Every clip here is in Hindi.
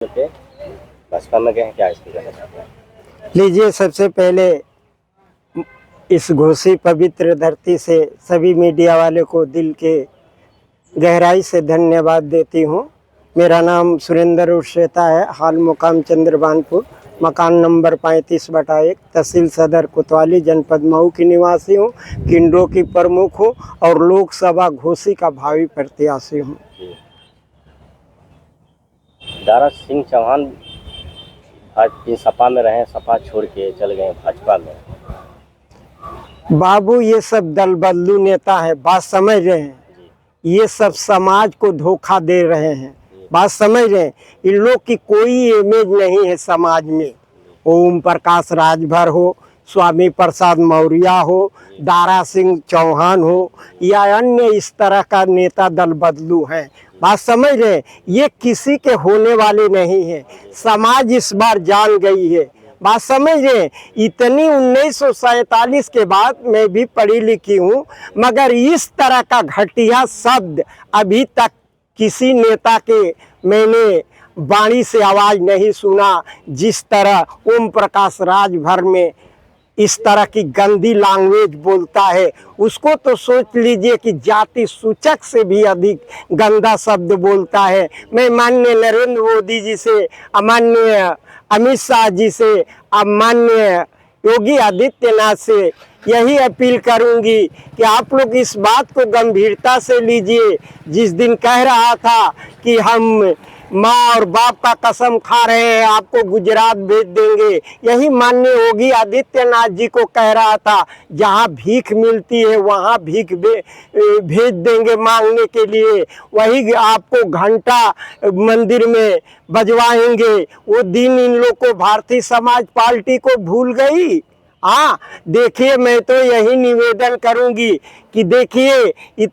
थे बचपन में गए, क्या स्थिति कहना चाहते हैं? लीजिए, सबसे पहले इस घोषी पवित्र धरती से सभी मीडिया वाले को दिल के गहराई से धन्यवाद देती हूँ। मेरा नाम सुरेंद्र उर्सेता है। हाल मुकाम चंद्रबानपुर, मकान नंबर 35/1, तहसील सदर कोतवाली, जनपद मऊ की निवासी हूँ। किंडो की प्रमुख हूँ और लोकसभा घोषी का भावी प्रत्याशी हूँ। दारा सिंह चौहान आज सपा में रहे, सपा छोड़ के चल गए भाजपा में। बाबू, ये सब दल बदलू नेता है, बात समझ रहे हैं। ये सब समाज को धोखा दे रहे हैं, बात समझ रहे हैं। इन लोग की कोई इमेज नहीं है समाज में। ओम प्रकाश राजभर हो, स्वामी प्रसाद मौर्य हो, दारा सिंह चौहान हो या अन्य इस तरह का नेता दल बदलू हैं, बात समझ रहे हैं। ये किसी के होने वाले नहीं है। समाज इस बार जान गई है, बात समझ रहे हैं। इतनी 1947 के बाद मैं भी पढ़ी लिखी हूँ, मगर इस तरह का घटिया शब्द अभी तक किसी नेता के मैंने वाणी से आवाज़ नहीं सुना। जिस तरह ओम प्रकाश राजभर में इस तरह की गंदी लैंग्वेज बोलता है, उसको तो सोच लीजिए कि जाति सूचक से भी अधिक गंदा शब्द बोलता है। मैं माननीय नरेंद्र मोदी जी से, माननीय अमित शाह जी से, माननीय योगी आदित्यनाथ से यही अपील करूंगी कि आप लोग इस बात को गंभीरता से लीजिए। जिस दिन कह रहा था कि हम माँ और बाप का कसम खा रहे हैं, आपको गुजरात भेज देंगे, यही माननीय योगी आदित्यनाथ जी को कह रहा था। जहाँ भीख मिलती है वहाँ भीख भेज देंगे मांगने के लिए, वही आपको घंटा मंदिर में बजवाएंगे। वो दिन इन लोग को भारतीय समाज पार्टी को भूल गई। हाँ, देखिए, मैं तो यही निवेदन करूंगी कि देखिए,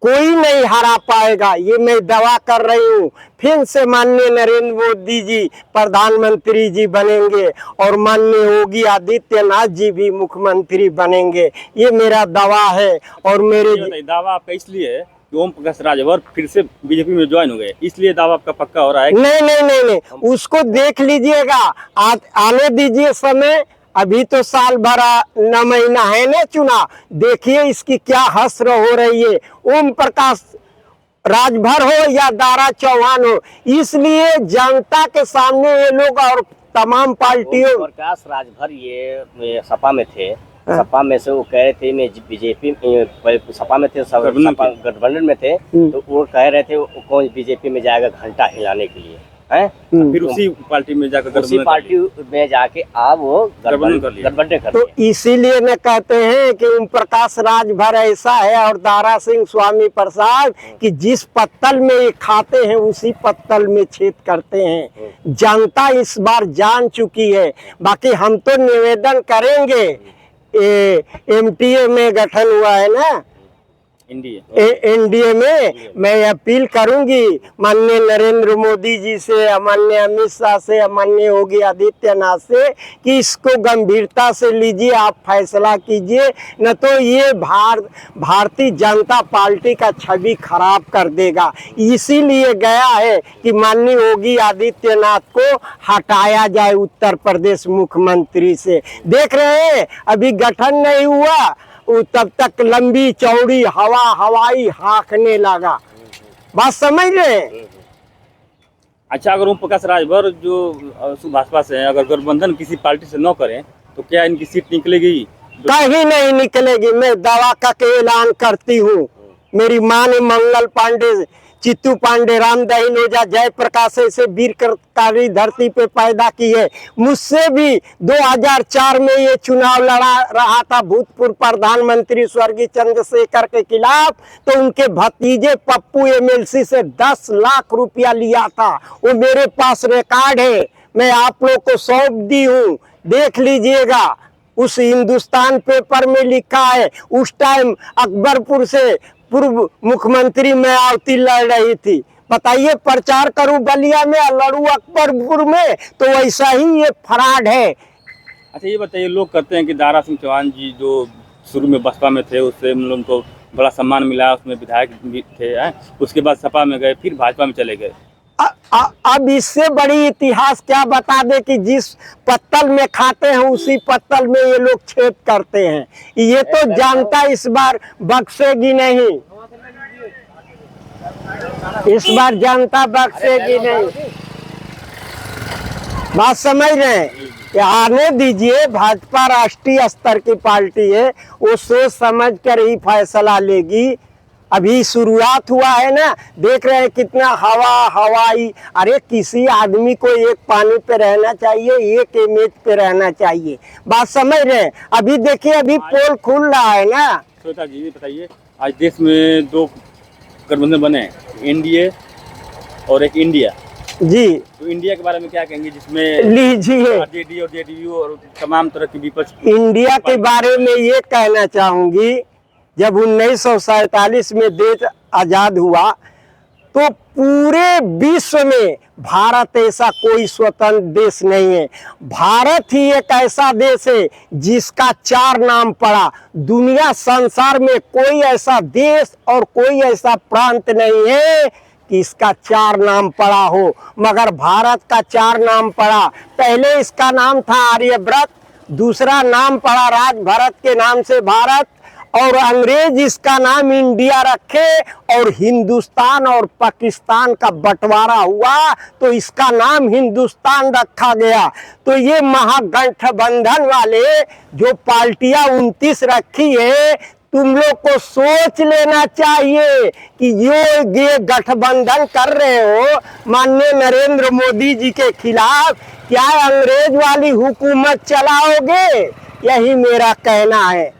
कोई नहीं हरा पाएगा, ये मैं दावा कर रही हूँ। फिर से माननीय नरेंद्र मोदी जी प्रधानमंत्री जी बनेंगे और माननीय योगी आदित्यनाथ जी भी मुख्यमंत्री बनेंगे, ये मेरा दावा है। और मेरे दावा आपका इसलिए है कि ओम प्रकाश राजभर फिर से बीजेपी में ज्वाइन हो गए, इसलिए दावा आपका पक्का हो रहा है? नहीं, उसको देख लीजिएगा, आने दीजिए समय। अभी तो साल भर 9 महीना है ना चुनाव, देखिए इसकी क्या हसर हो रही है। ओम प्रकाश राजभर हो या दारा चौहान हो, इसलिए जनता के सामने ये लोग और तमाम पार्टियों। प्रकाश राजभर ये सपा में थे, सपा में से वो कह रहे थे मैं बीजेपी सपा में थे, गठबंधन में थे, तो वो कह रहे थे कौन बीजेपी में जाएगा घंटा हिलाने के लिए है। फिर उसी पार्टी में जाकर उसी पार्टी में जाके आप वो गठबंधन कर। तो इसीलिए न कहते हैं कि ओम प्रकाश राजभर ऐसा है और दारा सिंह स्वामी प्रसाद कि जिस पत्तल में ये खाते हैं उसी पत्तल में छेद करते हैं। जनता इस बार जान चुकी है। बाकी हम तो निवेदन करेंगे, MTA में गठन हुआ है ना, एनडीए में मैं अपील करूंगी माननीय नरेंद्र मोदी जी से, माननीय अमित शाह से, माननीय योगी आदित्यनाथ से कि इसको गंभीरता से लीजिए, आप फैसला कीजिए, न तो ये भारतीय जनता पार्टी का छवि खराब कर देगा। इसीलिए गया है कि माननीय योगी आदित्यनाथ को हटाया जाए उत्तर प्रदेश मुख्यमंत्री से। देख रहे हैं अभी गठन नहीं हुआ, तब तक लंबी चौड़ी हवाई हाँकने लगा, बात समझ रहे हैं। अच्छा, अगर ओम प्रकाश राजभर जो भाजपा से हैं, अगर गठबंधन किसी पार्टी से न करें तो क्या इनकी सीट निकलेगी? कहीं नहीं निकलेगी, मैं दावा करके ऐलान करती हूँ। मेरी माँ ने मंगल पांडे, चित्तू पांडे, राम दहिनोजा, जयप्रकाश ऐसे वीरकारी धरती पे पैदा की है। मुझसे भी 2004 में ये चुनाव लड़ा रहा था भूतपूर्व प्रधानमंत्री स्वर्गीय चंद्रशेखर के खिलाफ, तो उनके भतीजे पप्पू MLC से 10 लाख रुपया लिया था। वो मेरे पास रिकॉर्ड है, मैं आप लोग को सौंप दी हूँ, देख लीजिएगा। उस हिंदुस्तान पेपर में लिखा है, उस टाइम अकबरपुर से पूर्व मुख्यमंत्री मायावती लड़ रही थी। बताइए, प्रचार करूं बलिया में और लड़ू अकबरपुर में, तो वैसा ही ये फ्रॉड है। अच्छा, ये बताइए, लोग कहते हैं कि दारा सिंह चौहान जी जो शुरू में बसपा में थे उससे हम लोग को बड़ा सम्मान मिला, उसमें विधायक भी थे, उसके बाद सपा में गए, फिर भाजपा में चले गए। अब इससे बड़ी इतिहास क्या बता दे कि जिस पत्तल में खाते हैं उसी पत्तल में ये लोग छेद करते हैं। ये तो जनता इस बार बख्शेगी नहीं, इस बार जनता बख्शेगी नहीं। बात समझ रहे हैं? कि आने दीजिए, भाजपा राष्ट्रीय स्तर की पार्टी है, वो सोच समझ कर ही फैसला लेगी। अभी शुरुआत हुआ है ना, देख रहे हैं कितना हवाई। अरे किसी आदमी को एक पानी पे रहना चाहिए, एक इमेज पे रहना चाहिए। बात समझ रहे हैं? अभी देखिए, अभी पोल खुल रहा है ना। श्वेता जी बताइए, आज देश में 2 गठबंधन बने हैं, एनडीए और एक इंडिया जी। तो इंडिया के बारे में क्या कहेंगे, जिसमें लीजिए, आरजेडी और जेडीयू और तमाम तरह की विपक्ष। इंडिया के बारे में ये कहना चाहूंगी, जब 1947 में देश आजाद हुआ तो पूरे विश्व में भारत ऐसा कोई स्वतंत्र देश नहीं है। भारत ही एक ऐसा देश है जिसका 4 नाम पड़ा। दुनिया संसार में कोई ऐसा देश और कोई ऐसा प्रांत नहीं है कि इसका 4 नाम पड़ा हो, मगर भारत का 4 नाम पड़ा। पहले इसका नाम था आर्यव्रत, दूसरा नाम पड़ा राजभरत के नाम से भारत, और अंग्रेज इसका नाम इंडिया रखे, और हिंदुस्तान और पाकिस्तान का बंटवारा हुआ तो इसका नाम हिंदुस्तान रखा गया। तो ये महागठबंधन वाले जो पार्टियां 29 रखी है, तुम लोग को सोच लेना चाहिए कि ये गठबंधन कर रहे हो माननीय नरेंद्र मोदी जी के खिलाफ, क्या अंग्रेज वाली हुकूमत चलाओगे? यही मेरा कहना है।